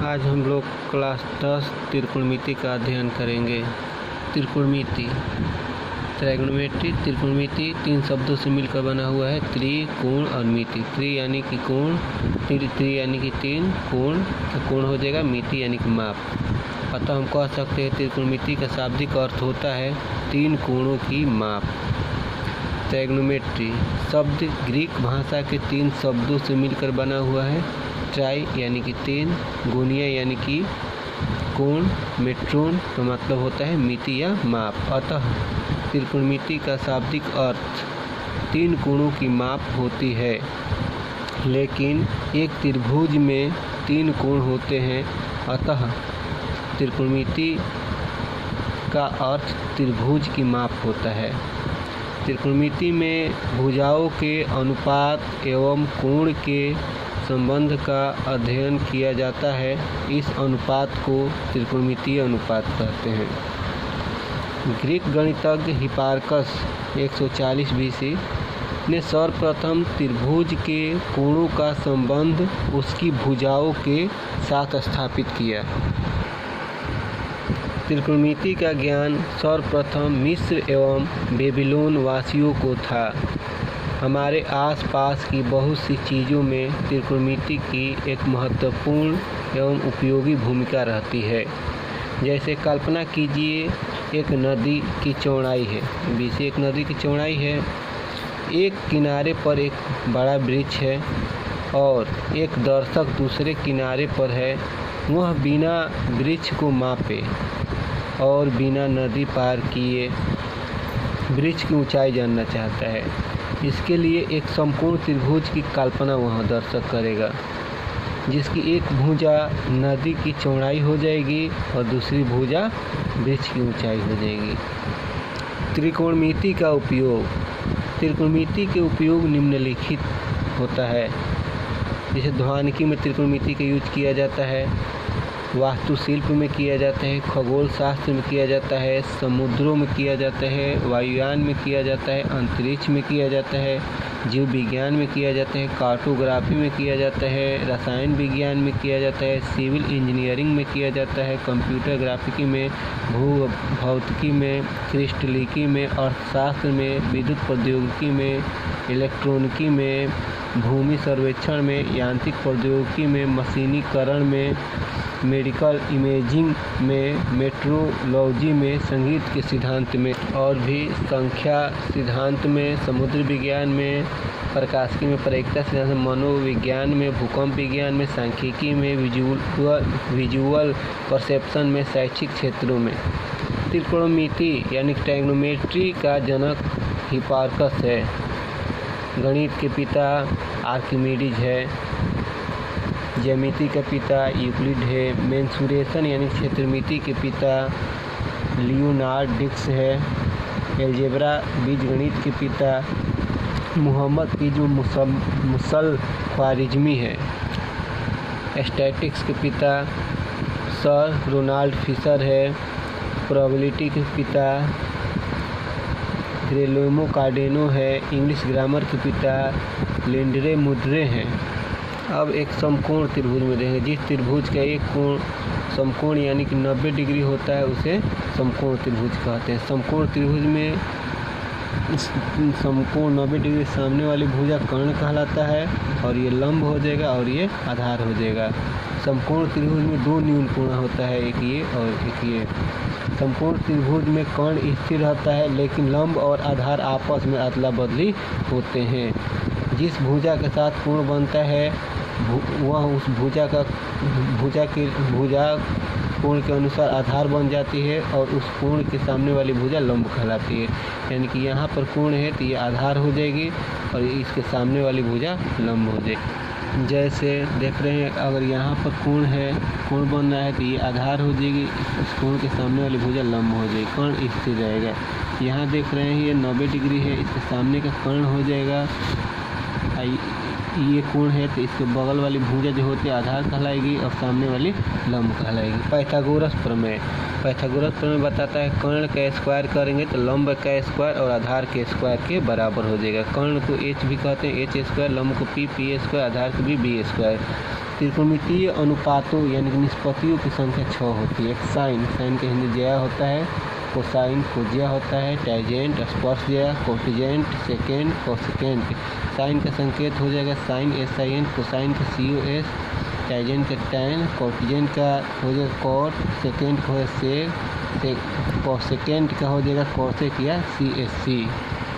आज हम लोग क्लास 10 त्रिकोणमिति का अध्ययन करेंगे। त्रिकोणमिति, ट्रायगोनोमेट्री। त्रिकोणमिति तीन शब्दों से मिलकर बना हुआ है, त्रि, कोण और मिति। त्रि यानी कि कोण, त्रि यानी कि तीन, कोण का कोण हो जाएगा, मिति यानी कि माप। अतः हम कह सकते हैं त्रिकोणमिति का शाब्दिक अर्थ होता है तीन कोणों की माप। ट्रायगोनोमेट्री शब्द ग्रीक भाषा के तीन शब्दों से मिलकर बना हुआ है। ट्राई यानी कि तीन, गोनिया यानी कि कोण, मेट्रोन का मतलब होता है मिति या माप। अतः त्रिकोणमिति का शाब्दिक अर्थ तीन कोणों की माप होती है। लेकिन एक त्रिभुज में तीन कोण होते हैं, अतः त्रिकोणमिति का अर्थ त्रिभुज की माप होता है। त्रिकोणमिति में भुजाओं के अनुपात एवं कोण के संबंध का अध्ययन किया जाता है। इस अनुपात को त्रिकोणमितीय अनुपात कहते हैं। ग्रीक गणितज्ञ हिपार्कस 140 BC ने सर्वप्रथम त्रिभुज के कोणों का संबंध उसकी भुजाओं के साथ स्थापित किया। त्रिकोणमिति का ज्ञान सर्वप्रथम मिस्र एवं बेबीलोन वासियों को था। हमारे आसपास की बहुत सी चीज़ों में त्रिकोणमिति की एक महत्वपूर्ण एवं उपयोगी भूमिका रहती है। जैसे कल्पना कीजिए, एक नदी की चौड़ाई है, बीच एक नदी की चौड़ाई है, एक किनारे पर एक बड़ा वृक्ष है और एक दर्शक दूसरे किनारे पर है। वह बिना वृक्ष को मापे और बिना नदी पार किए वृक्ष की ऊंचाई जानना चाहता है। इसके लिए एक संपूर्ण त्रिभुज की कल्पना वह दर्शक करेगा, जिसकी एक भुजा नदी की चौड़ाई हो जाएगी और दूसरी भुजा वृक्ष की ऊंचाई हो जाएगी। त्रिकोणमिति का उपयोग, त्रिकोणमिति के उपयोग निम्नलिखित होता है। जैसे ध्वानिकी में त्रिकोणमिति का यूज किया जाता है, वास्तुशिल्प में किया जाता है, खगोल शास्त्र में किया जाता है, समुद्रों में किया जाता है, वायुयान में किया जाता है, अंतरिक्ष में किया जाता है, जीव विज्ञान में किया जाता है, कार्टोग्राफी में किया जाता है, रसायन विज्ञान में किया जाता है, सिविल इंजीनियरिंग में किया जाता है, कंप्यूटर ग्राफिकी में, भू भौतिकी में, क्रिस्टलिकी में, अर्थशास्त्र में, विद्युत प्रौद्योगिकी में, इलेक्ट्रॉनिकी में, भूमि सर्वेक्षण में, यांत्रिक प्रौद्योगिकी में, मशीनीकरण में, मेडिकल इमेजिंग में, मेट्रोलॉजी में, संगीत के सिद्धांत में और भी संख्या सिद्धांत में, समुद्र विज्ञान में, प्रकाशिकी में, प्रायिकता सिद्धांत में, मनोविज्ञान में, भूकंप विज्ञान में, सांख्यिकी में, विजुअल परसेप्शन में, शैक्षिक क्षेत्रों में। त्रिकोणमिति यानी ट्रायगोनोमेट्री का जनक हिपार्कस है। गणित के पिता आर्किमिडीज है। ज्यामिति का पिता यूक्लिड है। मेंसुरेशन यानी क्षेत्रमिति के पिता लियोनार्ड है। एलजेब्रा बीजगणित के पिता मोहम्मद इब्न मुसल ख्वारिज़मी है। स्टैटिस्टिक्स के पिता सर रोनाल्ड फिशर है। प्रोबेबिलिटी के पिता ग्रेलेमो कार्डेनो है। इंग्लिश ग्रामर के पिता लेंड्रे मुद्रे हैं। अब एक समकोण त्रिभुज में देखेंगे। जिस त्रिभुज का एक कोण समकोण यानी कि 90 डिग्री होता है, उसे समकोण त्रिभुज कहते हैं। समकोण त्रिभुज में समकोण 90 डिग्री सामने वाली भुजा कर्ण कहलाता है और ये लंब हो जाएगा और ये आधार हो जाएगा। समकोण त्रिभुज में दो न्यून कोण होता है, एक ये और एक ये। समकोण त्रिभुज में कर्ण स्थिर रहता है, लेकिन लंब और आधार आपस में अदला बदली होते हैं। जिस भुजा के साथ कोण बनता है वह उस भुजा कोण के अनुसार आधार बन जाती है और उस कोण के सामने वाली भुजा लंब कहलाती है। यानी कि यहाँ पर कोण है तो ये आधार हो जाएगी और इसके सामने वाली भुजा लंब हो जाएगी। जैसे देख रहे हैं, अगर यहाँ पर कोण है, कोण बन रहा है तो ये आधार हो जाएगी, इस कोण के सामने वाली भुजा लंब हो जाएगी, कर्ण स्थिर रहेगा। यहाँ देख रहे हैं ये 90 डिग्री है, इसके सामने का कर्ण हो जाएगा। ये कोण है तो इसके बगल वाली भुजा जो होती है आधार कहलाएगी और सामने वाली लंब कहलाएगी। पाइथागोरस प्रमेय बताता है कर्ण का स्क्वायर करेंगे तो लंब का स्क्वायर और आधार के स्क्वायर के बराबर हो जाएगा। कर्ण को h भी कहते हैं, h स्क्वायर, लंब को p स्क्वायर, आधार को भी b स्क्वायर। त्रिकोणमितीय अनुपातों यानी कि निष्पत्तियों की संख्या 6 होती है। एक साइन का हिंदी ज्या होता है, कोसाइन कोज्या होता है, टैंजेंट स्पर्शज्या, कोटिजेंट सेकेंड कोसेकेंट। साइन का संकेत हो जाएगा साइन SIN, कोसाइन का COS, टैंजेंट का टैन, कोटिजेंट का हो जाएगा कॉट, सेकेंड का हो जाएगा सेक, कोसेकेंट का हो जाएगा कोसेक या CSC।